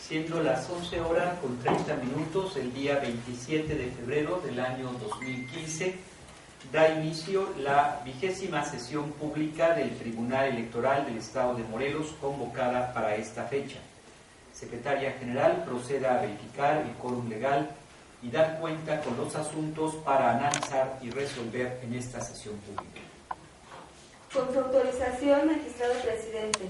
siendo las 11 horas con 30 minutos el día 27 de febrero del año 2015, da inicio la 20ª sesión pública del Tribunal Electoral del Estado de Morelos, convocada para esta fecha. Secretaria General, proceda a verificar el quórum legal y dar cuenta con los asuntos para analizar y resolver en esta sesión pública. Con su autorización, magistrado presidente,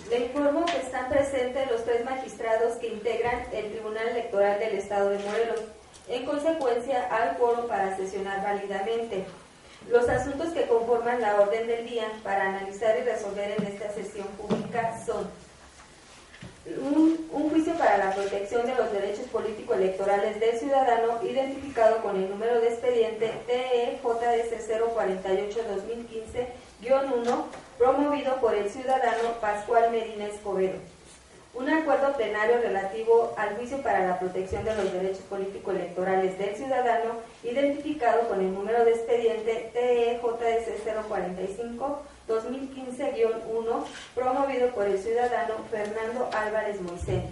le informo que están presentes los 3 magistrados que integran el Tribunal Electoral del Estado de Morelos. En consecuencia, hay quórum para sesionar válidamente. Los asuntos que conforman la orden del día para analizar y resolver en esta sesión pública son un juicio para la protección de los derechos político-electorales del ciudadano identificado con el número de expediente TEJDC 048-2015-1, promovido por el ciudadano Pascual Medina Escobedo. Un acuerdo plenario relativo al juicio para la protección de los derechos político-electorales del ciudadano identificado con el número de expediente TEJDC 045-2015-1, promovido por el ciudadano Fernando Álvarez Moisés.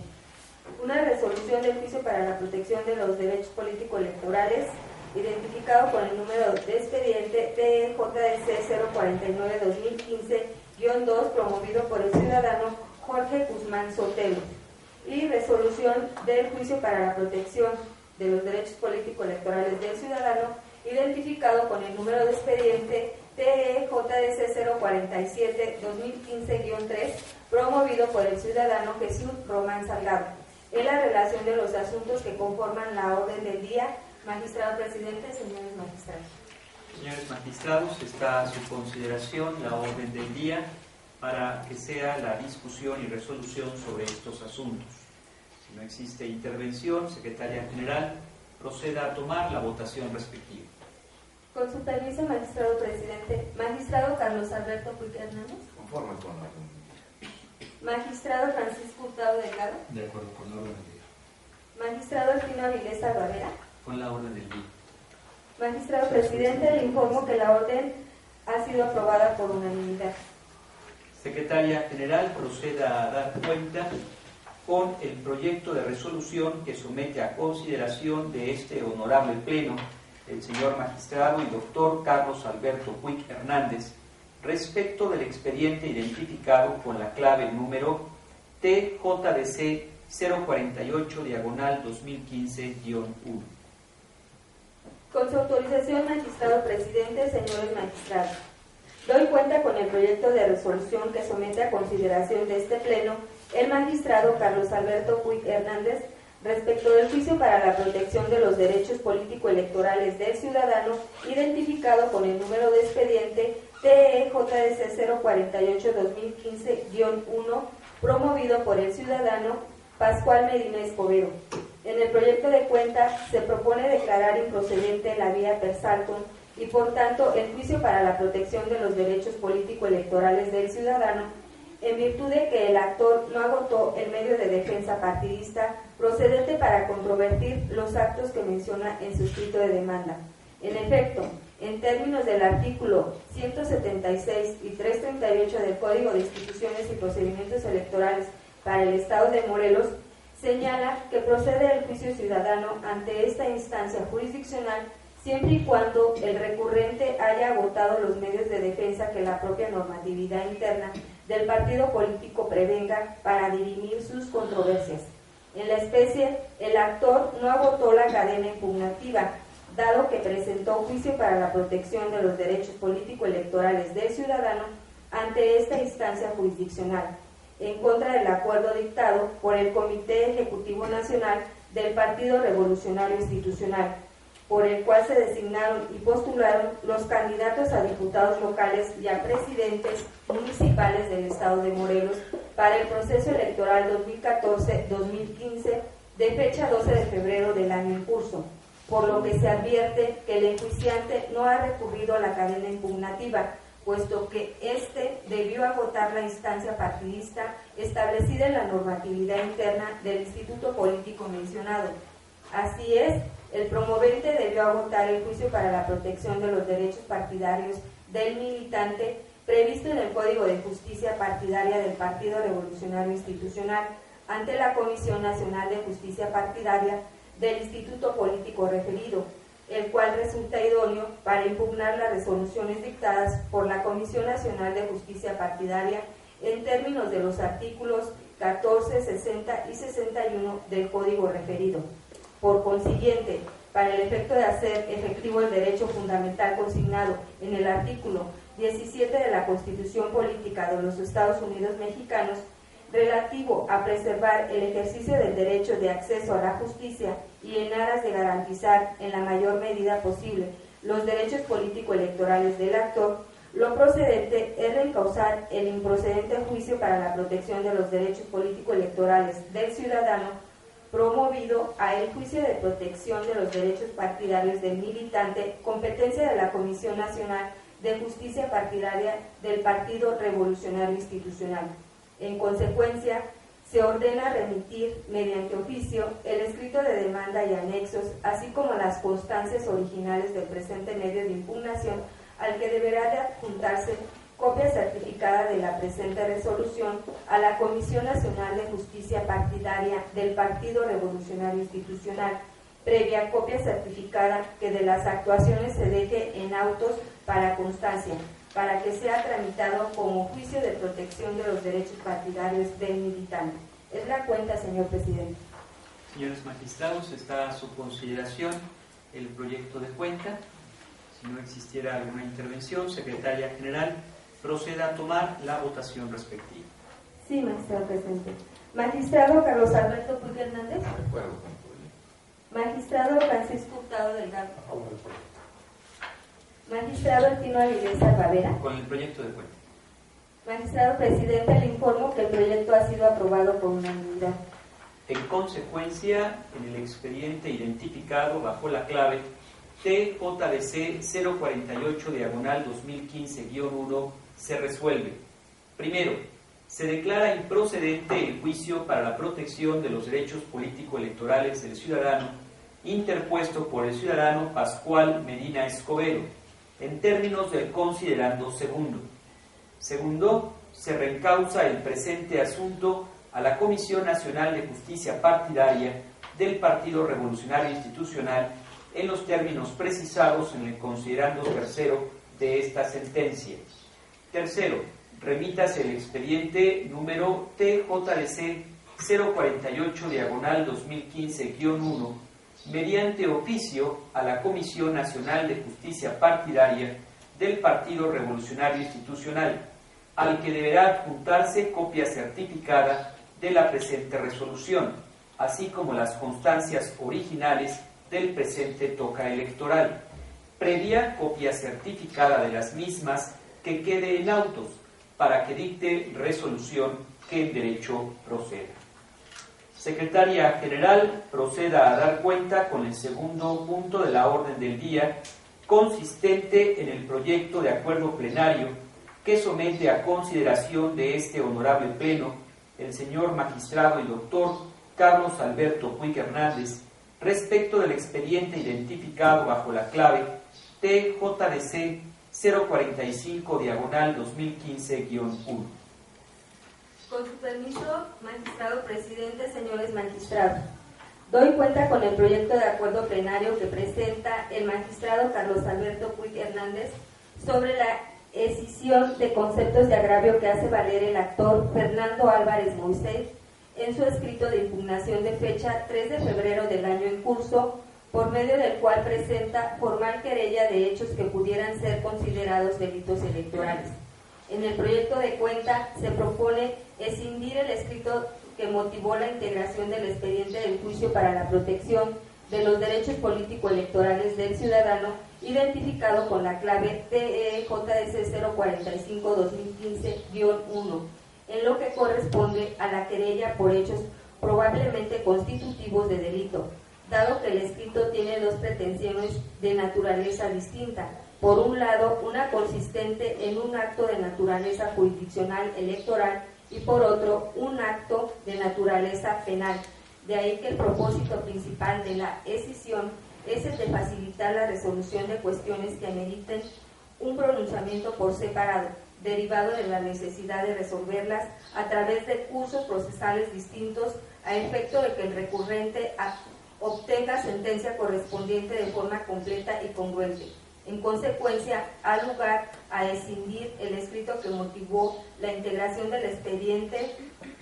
Una resolución del juicio para la protección de los derechos político-electorales identificado con el número de expediente TEJDC 049-2015-2, promovido por el ciudadano Jorge Guzmán Sotelo, y resolución del juicio para la protección de los derechos político-electorales del ciudadano identificado con el número de expediente TEJDC 047-2015-3, promovido por el ciudadano Jesús Román Salgado. En la relación de los asuntos que conforman la orden del día, magistrado presidente, señores magistrados. Señores magistrados, está a su consideración la orden del día para que sea la discusión y resolución sobre estos asuntos. Si no existe intervención, Secretaria General, proceda a tomar la votación respectiva. Con su permiso, magistrado presidente. Magistrado Carlos Alberto Puig Hernández. Conforme con la orden del día. Magistrado Francisco Hurtado Delgado. De acuerdo con la orden del día. Magistrado Alfino Avilés Barrera. Con la orden del día. Magistrado presidente, le informo que la orden ha sido aprobada por unanimidad. Secretaria General, proceda a dar cuenta con el proyecto de resolución que somete a consideración de este honorable pleno el señor magistrado y doctor Carlos Alberto Puig Hernández respecto del expediente identificado con la clave número TJDC 048-2015-1. Con su autorización, magistrado presidente, señores magistrados, doy cuenta con el proyecto de resolución que somete a consideración de este pleno el magistrado Carlos Alberto Puig Hernández respecto del juicio para la protección de los derechos político-electorales del ciudadano identificado con el número de expediente TEJDC 048-2015-1, promovido por el ciudadano Pascual Medina Escobedo. En el proyecto de cuenta se propone declarar improcedente la vía per saltum y por tanto el juicio para la protección de los derechos político-electorales del ciudadano, en virtud de que el actor no agotó el medio de defensa partidista procedente para controvertir los actos que menciona en su escrito de demanda. En efecto, en términos del artículo 176 y 338 del Código de Instituciones y Procedimientos Electorales para el Estado de Morelos, señala que procede el juicio ciudadano ante esta instancia jurisdiccional siempre y cuando el recurrente haya agotado los medios de defensa que la propia normatividad interna del partido político prevenga para dirimir sus controversias. En la especie, el actor no agotó la cadena impugnativa, dado que presentó juicio para la protección de los derechos político-electorales del ciudadano ante esta instancia jurisdiccional, en contra del acuerdo dictado por el Comité Ejecutivo Nacional del Partido Revolucionario Institucional, por el cual se designaron y postularon los candidatos a diputados locales y a presidentes municipales del Estado de Morelos para el proceso electoral 2014-2015 de fecha 12 de febrero del año en curso, por lo que se advierte que el enjuiciante no ha recurrido a la cadena impugnativa, puesto que éste debió agotar la instancia partidista establecida en la normatividad interna del instituto político mencionado. Así es, el promovente debió agotar el juicio para la protección de los derechos partidarios del militante previsto en el Código de Justicia Partidaria del Partido Revolucionario Institucional, ante la Comisión Nacional de Justicia Partidaria del Instituto Político referido, el cual resulta idóneo para impugnar las resoluciones dictadas por la Comisión Nacional de Justicia Partidaria en términos de los artículos 14, 60 y 61 del Código referido. Por consiguiente, para el efecto de hacer efectivo el derecho fundamental consignado en el artículo 17 de la Constitución Política de los Estados Unidos Mexicanos, relativo a preservar el ejercicio del derecho de acceso a la justicia y en aras de garantizar en la mayor medida posible los derechos político-electorales del actor, lo procedente es reencauzar el improcedente juicio para la protección de los derechos político-electorales del ciudadano, promovido a el juicio de protección de los derechos partidarios del militante, competencia de la Comisión Nacional de Justicia Partidaria del Partido Revolucionario Institucional. En consecuencia, se ordena remitir mediante oficio el escrito de demanda y anexos, así como las constancias originales del presente medio de impugnación, al que deberá de adjuntarse copia certificada de la presente resolución a la Comisión Nacional de Justicia Partidaria del Partido Revolucionario Institucional, previa copia certificada que de las actuaciones se deje en autos para constancia, para que sea tramitado como juicio de protección de los derechos partidarios del militante. Es la cuenta, señor presidente. Señores magistrados, está a su consideración el proyecto de cuenta. Si no existiera alguna intervención, Secretaria General, proceda a tomar la votación respectiva. Sí, magistrado presidente. Magistrado Carlos Alberto Puig Hernández. De acuerdo con el proyecto. Magistrado Francisco Hurtado Delgado. A favor del proyecto. Magistrado Artino Avilés Salvadera. Con el proyecto de cuenta. Magistrado presidente, le informo que el proyecto ha sido aprobado por unanimidad. En consecuencia, en el expediente identificado bajo la clave TJDC 048/2015-1 se resuelve. Primero, se declara improcedente el juicio para la protección de los derechos político-electorales del ciudadano interpuesto por el ciudadano Pascual Medina Escobedo, en términos del considerando segundo. Segundo, se reencausa el presente asunto a la Comisión Nacional de Justicia Partidaria del Partido Revolucionario Institucional en los términos precisados en el considerando tercero de esta sentencia. Tercero, remítase el expediente número TJDC 048/2015-1 mediante oficio a la Comisión Nacional de Justicia Partidaria del Partido Revolucionario Institucional, al que deberá adjuntarse copia certificada de la presente resolución, así como las constancias originales del presente toca electoral, previa copia certificada de las mismas que quede en autos, para que dicte resolución que en derecho proceda. Secretaria General, proceda a dar cuenta con el segundo punto de la orden del día, consistente en el proyecto de acuerdo plenario que somete a consideración de este honorable pleno el señor magistrado y doctor Carlos Alberto Puig Hernández, respecto del expediente identificado bajo la clave TJDC 045/2015-1. Con su permiso, magistrado presidente, señores magistrados, doy cuenta con el proyecto de acuerdo plenario que presenta el magistrado Carlos Alberto Puig Hernández sobre la escisión de conceptos de agravio que hace valer el actor Fernando Álvarez Moisés en su escrito de impugnación de fecha 3 de febrero del año en curso, por medio del cual presenta formal querella de hechos que pudieran ser considerados delitos electorales. En el proyecto de cuenta se propone escindir el escrito que motivó la integración del expediente del juicio para la protección de los derechos político-electorales del ciudadano, identificado con la clave TEJDC 045-2015-1, en lo que corresponde a la querella por hechos probablemente constitutivos de delito, dado que el escrito tiene dos pretensiones de naturaleza distinta. Por un lado, una consistente en un acto de naturaleza jurisdiccional electoral y por otro, un acto de naturaleza penal. De ahí que el propósito principal de la escisión es el de facilitar la resolución de cuestiones que ameriten un pronunciamiento por separado, derivado de la necesidad de resolverlas a través de cursos procesales distintos a efecto de que el recurrente obtenga sentencia correspondiente de forma completa y congruente. En consecuencia, ha lugar a escindir el escrito que motivó la integración del expediente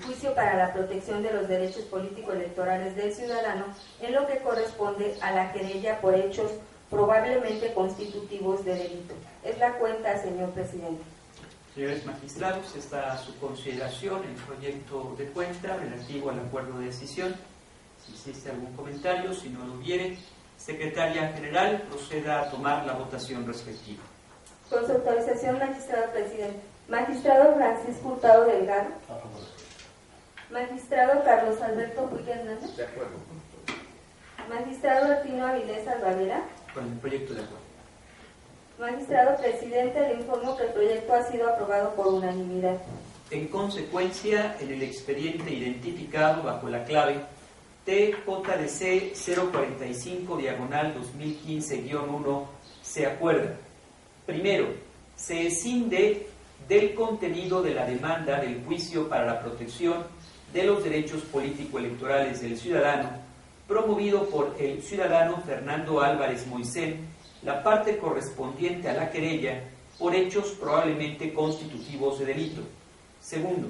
Juicio para la protección de los derechos político-electorales del ciudadano en lo que corresponde a la querella por hechos probablemente constitutivos de delito. Es la cuenta, señor presidente. Señores magistrados, está a su consideración el proyecto de cuenta relativo al acuerdo de decisión. Si existe algún comentario, si no lo hubiere, Secretaria General, proceda a tomar la votación respectiva. Con su autorización, magistrado presidente. Magistrado Francisco Hurtado Delgado. A favor. Magistrado Carlos Alberto Puig Hernández. De acuerdo. Magistrado Artino Avilés Alvadera. Con el proyecto de acuerdo. Magistrado presidente, le informo que el proyecto ha sido aprobado por unanimidad. En consecuencia, en el expediente identificado bajo la clave TJDC 045/2015-1 se acuerda: primero, se escinde del contenido de la demanda del juicio para la protección de los derechos político-electorales del ciudadano, promovido por el ciudadano Fernando Álvarez Moisén, la parte correspondiente a la querella por hechos probablemente constitutivos de delito. Segundo,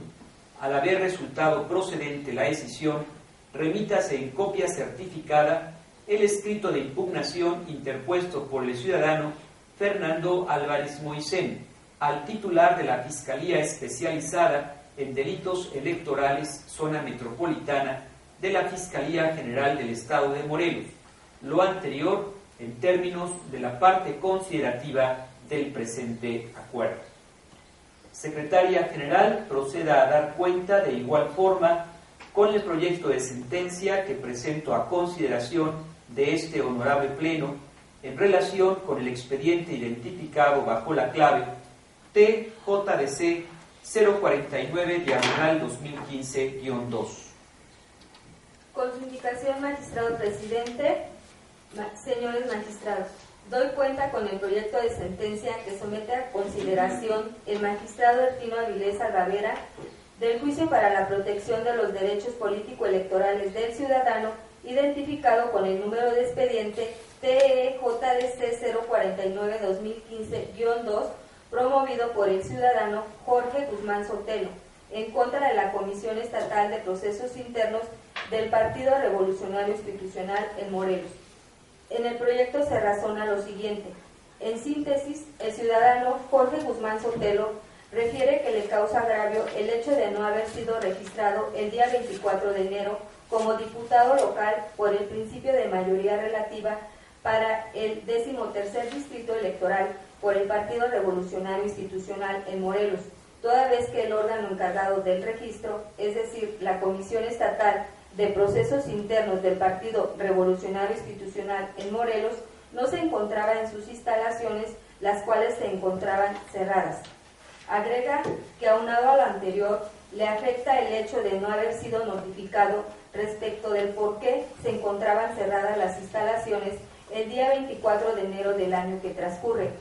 al haber resultado procedente la decisión, remítase en copia certificada el escrito de impugnación interpuesto por el ciudadano Fernando Álvarez Moisén al titular de la Fiscalía Especializada en Delitos Electorales, Zona Metropolitana de la Fiscalía General del Estado de Morelos, lo anterior en términos de la parte considerativa del presente acuerdo. Secretaria General, proceda a dar cuenta de igual forma con el proyecto de sentencia que presento a consideración de este honorable Pleno en relación con el expediente identificado bajo la clave TJDC 049/2015-2. Con su indicación, magistrado presidente, señores magistrados, doy cuenta con el proyecto de sentencia que somete a consideración el magistrado Artino Avilés Alvadera del juicio para la protección de los derechos político-electorales del ciudadano, identificado con el número de expediente TJDC 049/2015-2, promovido por el ciudadano Jorge Guzmán Sotelo, en contra de la Comisión Estatal de Procesos Internos del Partido Revolucionario Institucional en Morelos. En el proyecto se razona lo siguiente. En síntesis, el ciudadano Jorge Guzmán Sotelo refiere que le causa agravio el hecho de no haber sido registrado el día 24 de enero como diputado local por el principio de mayoría relativa para el 13º Distrito Electoral por el Partido Revolucionario Institucional en Morelos, toda vez que el órgano encargado del registro, es decir, la Comisión Estatal de Procesos Internos del Partido Revolucionario Institucional en Morelos, no se encontraba en sus instalaciones, las cuales se encontraban cerradas. Agrega que, aunado a lo anterior, le afecta el hecho de no haber sido notificado respecto del por qué se encontraban cerradas las instalaciones el día 24 de enero del año que transcurre.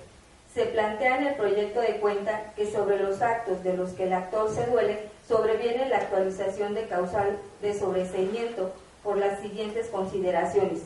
Se plantea en el proyecto de cuenta que sobre los actos de los que el actor se duele sobreviene la actualización de causal de sobreseimiento por las siguientes consideraciones.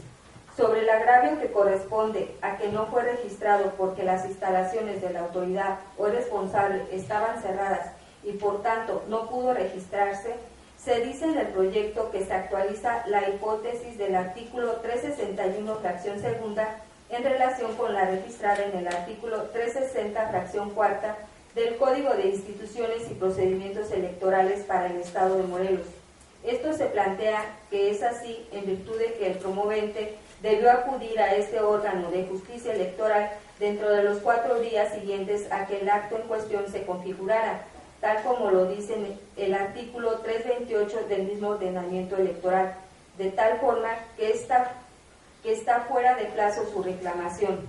Sobre el agravio que corresponde a que no fue registrado porque las instalaciones de la autoridad o responsable estaban cerradas y por tanto no pudo registrarse, se dice en el proyecto que se actualiza la hipótesis del artículo 361, fracción segunda, en relación con la registrada en el artículo 360, fracción cuarta, del Código de Instituciones y Procedimientos Electorales para el Estado de Morelos. Esto se plantea que es así en virtud de que el promovente debió acudir a este órgano de justicia electoral dentro de los 4 días siguientes a que el acto en cuestión se configurara, tal como lo dice el artículo 328 del mismo ordenamiento electoral, de tal forma que está fuera de plazo su reclamación.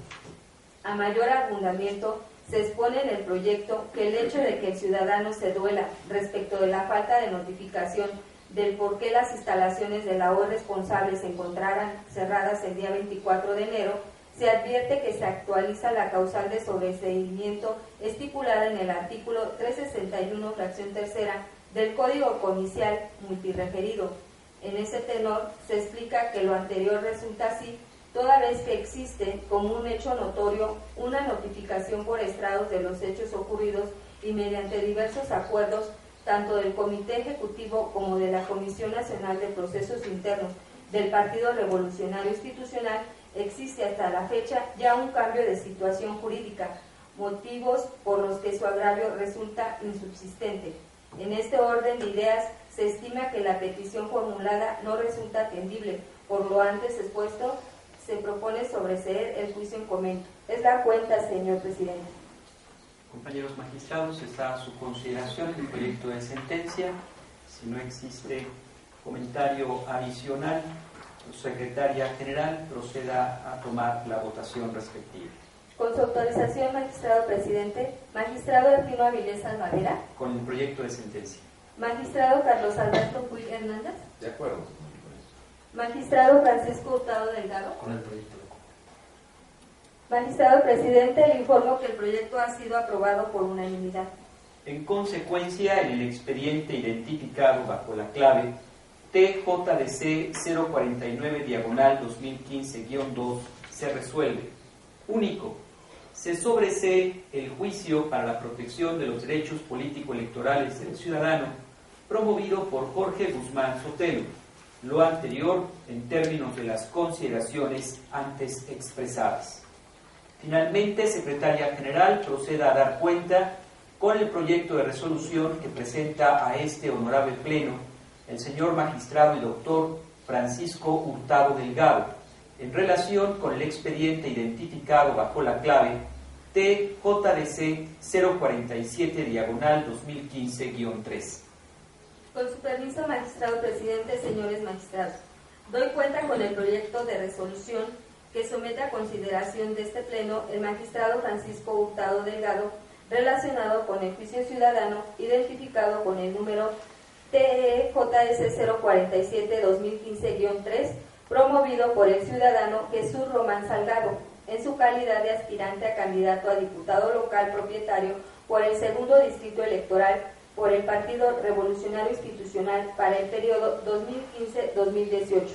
A mayor abundamiento, se expone en el proyecto que el hecho de que el ciudadano se duela respecto de la falta de notificación del por qué las instalaciones de la OE responsable se encontraran cerradas el día 24 de enero, se advierte que se actualiza la causal de sobreseimiento estipulada en el artículo 361, fracción tercera, del Código Comicial Multireferido, En ese tenor se explica que lo anterior resulta así, toda vez que existe como un hecho notorio una notificación por estrados de los hechos ocurridos y mediante diversos acuerdos, tanto del Comité Ejecutivo como de la Comisión Nacional de Procesos Internos del Partido Revolucionario Institucional, existe hasta la fecha ya un cambio de situación jurídica, motivos por los que su agravio resulta insubsistente. En este orden de ideas, se estima que la petición formulada no resulta atendible. Por lo antes expuesto, se propone sobreseer el juicio en comento. Es la cuenta, señor presidente. Compañeros magistrados, está a su consideración el proyecto de sentencia. Si no existe comentario adicional, la secretaria general proceda a tomar la votación respectiva. Con su autorización, magistrado presidente, magistrado Delfino Avilés Almadera. Con el proyecto de sentencia. Magistrado Carlos Alberto Puig Hernández. De acuerdo. Magistrado Francisco Hurtado Delgado. Con el proyecto. Magistrado presidente, le informo que el proyecto ha sido aprobado por unanimidad. En consecuencia, en el expediente identificado bajo la clave TJDC 049/2015-2 se resuelve. Único. Se sobresee el juicio para la protección de los derechos político-electorales del ciudadano promovido por Jorge Guzmán Sotelo. Lo anterior en términos de las consideraciones antes expresadas. Finalmente, Secretaria General, proceda a dar cuenta con el proyecto de resolución que presenta a este honorable pleno el señor magistrado y doctor Francisco Hurtado Delgado, en relación con el expediente identificado bajo la clave TJDC 047/2015-3. Con su permiso, magistrado presidente, señores magistrados, doy cuenta con el proyecto de resolución que somete a consideración de este pleno el magistrado Francisco Hurtado Delgado, relacionado con el juicio ciudadano identificado con el número TJS 047/2015-3, promovido por el ciudadano Jesús Román Salgado, en su calidad de aspirante a candidato a diputado local propietario por el segundo distrito electoral por el Partido Revolucionario Institucional para el periodo 2015-2018.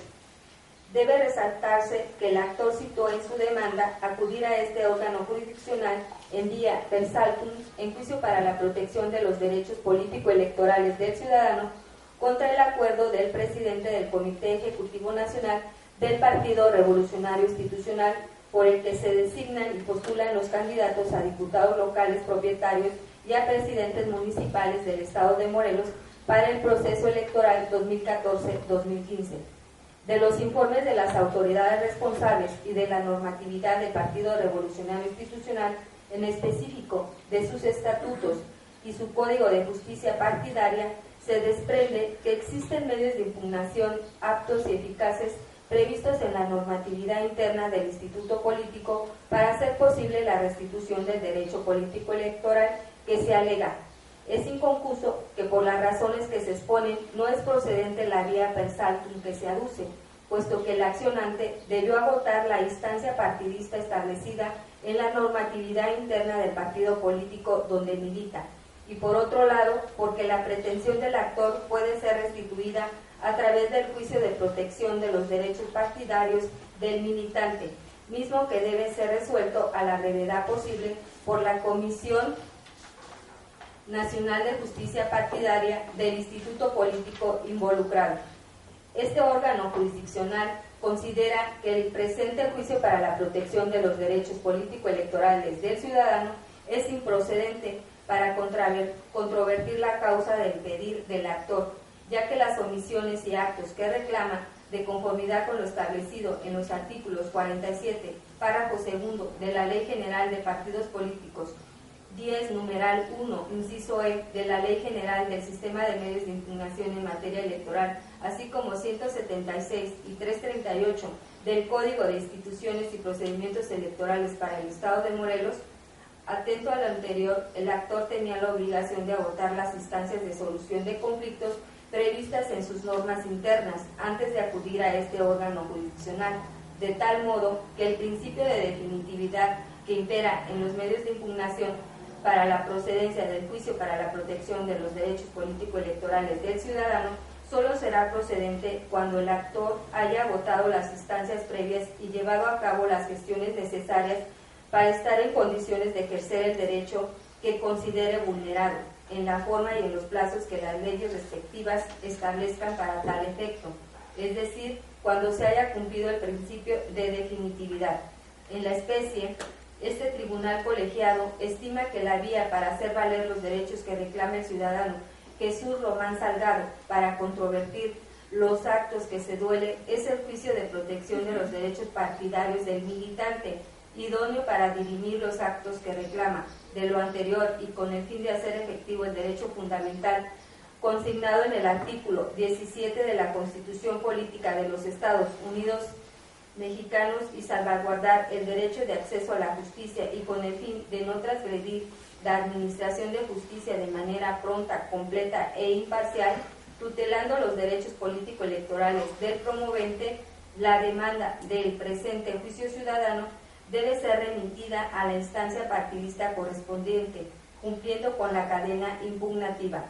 Debe resaltarse que el actor citó en su demanda acudir a este órgano jurisdiccional en vía per saltum en juicio para la protección de los derechos político-electorales del ciudadano contra el acuerdo del presidente del Comité Ejecutivo Nacional del Partido Revolucionario Institucional por el que se designan y postulan los candidatos a diputados locales propietarios y a presidentes municipales del Estado de Morelos para el proceso electoral 2014-2015. De los informes de las autoridades responsables y de la normatividad del Partido Revolucionario Institucional, en específico de sus estatutos y su Código de Justicia Partidaria, se desprende que existen medios de impugnación aptos y eficaces previstos en la normatividad interna del Instituto Político para hacer posible la restitución del derecho político electoral que se alega. Es inconfuso que por las razones que se exponen no es procedente la vía per saltum que se aduce, puesto que el accionante debió agotar la instancia partidista establecida en la normatividad interna del partido político donde milita, y por otro lado, porque la pretensión del actor puede ser restituida a través del juicio de protección de los derechos partidarios del militante, mismo que debe ser resuelto a la brevedad posible por la Comisión Nacional de Justicia Partidaria del Instituto Político involucrado. Este órgano jurisdiccional considera que el presente juicio para la protección de los derechos político-electorales del ciudadano es improcedente para controvertir la causa del pedir del actor, ya que las omisiones y actos que reclama, de conformidad con lo establecido en los artículos 47, párrafo segundo de la Ley General de Partidos Políticos, 10, numeral 1, inciso E, de la Ley General del Sistema de Medios de Impugnación en materia electoral, así como 176 y 338 del Código de Instituciones y Procedimientos Electorales para el Estado de Morelos. Atento a lo anterior, el actor tenía la obligación de agotar las instancias de solución de conflictos previstas en sus normas internas antes de acudir a este órgano jurisdiccional, de tal modo que el principio de definitividad que impera en los medios de impugnación para la procedencia del juicio para la protección de los derechos político-electorales del ciudadano solo será procedente cuando el actor haya agotado las instancias previas y llevado a cabo las gestiones necesarias para estar en condiciones de ejercer el derecho que considere vulnerado, en la forma y en los plazos que las leyes respectivas establezcan para tal efecto, es decir, cuando se haya cumplido el principio de definitividad. En la especie, este tribunal colegiado estima que la vía para hacer valer los derechos que reclama el ciudadano Jesús Román Salgado para controvertir los actos que se duele es el juicio de protección de los derechos partidarios del militante, idóneo para dirimir los actos que reclama. De lo anterior y con el fin de hacer efectivo el derecho fundamental consignado en el artículo 17 de la Constitución Política de los Estados Unidos Mexicanos y salvaguardar el derecho de acceso a la justicia y con el fin de no transgredir la administración de justicia de manera pronta, completa e imparcial, tutelando los derechos político-electorales del promovente, la demanda del presente juicio ciudadano debe ser remitida a la instancia partidista correspondiente, cumpliendo con la cadena impugnativa.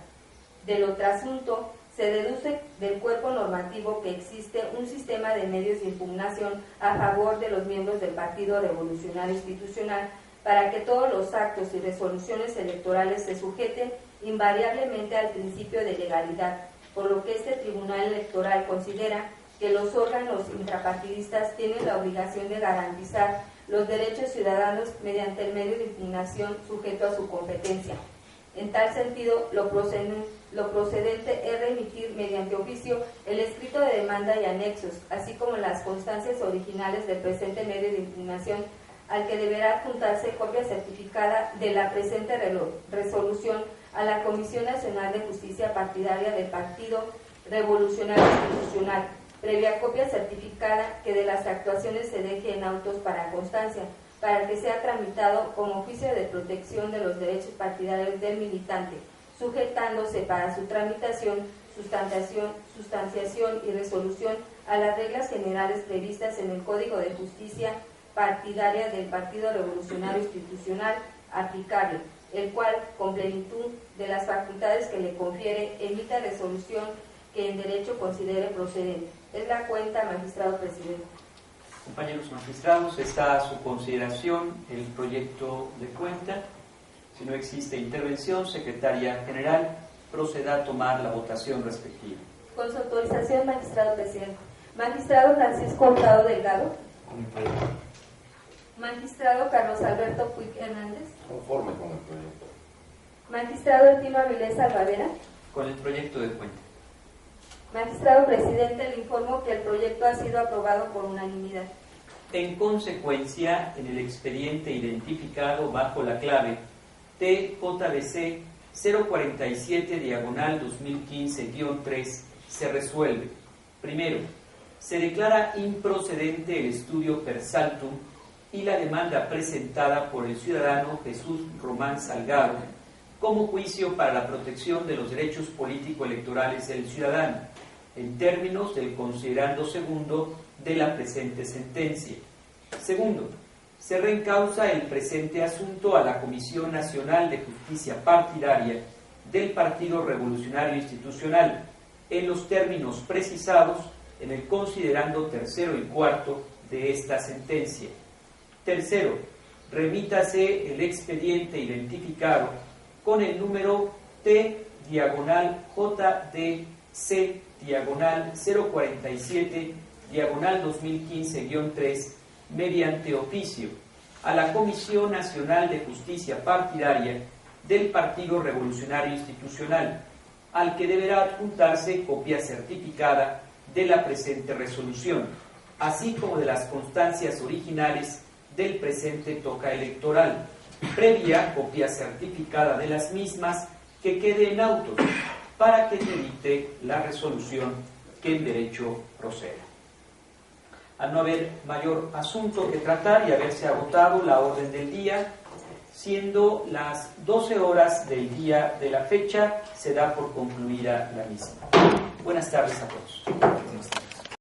Del otro asunto, se deduce del cuerpo normativo que existe un sistema de medios de impugnación a favor de los miembros del Partido Revolucionario Institucional para que todos los actos y resoluciones electorales se sujeten invariablemente al principio de legalidad, por lo que este Tribunal Electoral considera que los órganos intrapartidistas tienen la obligación de garantizar los derechos ciudadanos mediante el medio de impugnación sujeto a su competencia. En tal sentido, lo procedente es remitir mediante oficio el escrito de demanda y anexos, así como las constancias originales del presente medio de impugnación, al que deberá adjuntarse copia certificada de la presente resolución a la Comisión Nacional de Justicia Partidaria del Partido Revolucionario Institucional, previa copia certificada que de las actuaciones se deje en autos para constancia, para que sea tramitado como juicio de protección de los derechos partidarios del militante, sujetándose para su tramitación, sustanciación y resolución a las reglas generales previstas en el Código de Justicia Partidaria del Partido Revolucionario Institucional aplicable, el cual, con plenitud de las facultades que le confiere, emita resolución que en derecho considere procedente. Es la cuenta, magistrado presidente. Compañeros magistrados, está a su consideración el proyecto de cuenta. Si no existe intervención, secretaria general, proceda a tomar la votación respectiva. Con su autorización, magistrado presidente. Magistrado Francisco Hurtado Delgado. Magistrado Carlos Alberto Puig Hernández. Conforme con el proyecto. Magistrado Eltino Avilés Alvavera. Con el proyecto de cuenta. Magistrado presidente, le informo que el proyecto ha sido aprobado por unanimidad. En consecuencia, en el expediente identificado bajo la clave TJBC 047/2015-3 se resuelve. Primero, se declara improcedente el estudio per saltum y la demanda presentada por el ciudadano Jesús Román Salgado como juicio para la protección de los derechos político-electorales del ciudadano, en términos del considerando segundo de la presente sentencia. Segundo, se reencausa el presente asunto a la Comisión Nacional de Justicia Partidaria del Partido Revolucionario Institucional, en los términos precisados en el considerando tercero y cuarto de esta sentencia. Tercero, remítase el expediente identificado con el número T/JDC/047/2015-3 mediante oficio a la Comisión Nacional de Justicia Partidaria del Partido Revolucionario Institucional, al que deberá adjuntarse copia certificada de la presente resolución, así como de las constancias originales del presente toca electoral, previa copia certificada de las mismas que quede en autos, para que dicte la resolución que en derecho proceda. Al no haber mayor asunto que tratar y haberse agotado la orden del día, siendo las 12 horas del día de la fecha, se da por concluida la misma. Buenas tardes a todos.